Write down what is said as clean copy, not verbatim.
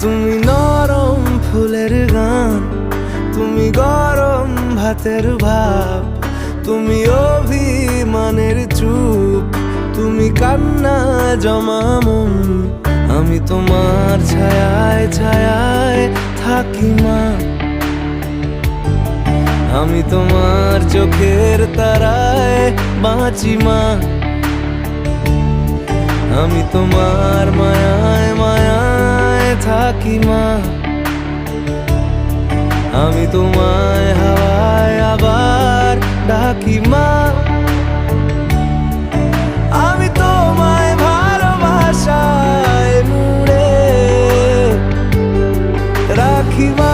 তুমি নরম ফুলের গান, তুমি গরম ভাতের ভাব, তুমি অভিমানের চুপ, তুমি কান্না জমা মন। আমি তোমার ছায়ায় ছায়ায় থাকি মা, আমি তোমার চোখের তারায় বাঁচি মা, আমি তোমার মায়ায় মায়ায় থাকি মা, আমি তোমায় হাওয়ায় আবার ডাকি মা, আমি তোমায় ভালোবাসায় মুড়ে রাখি মা।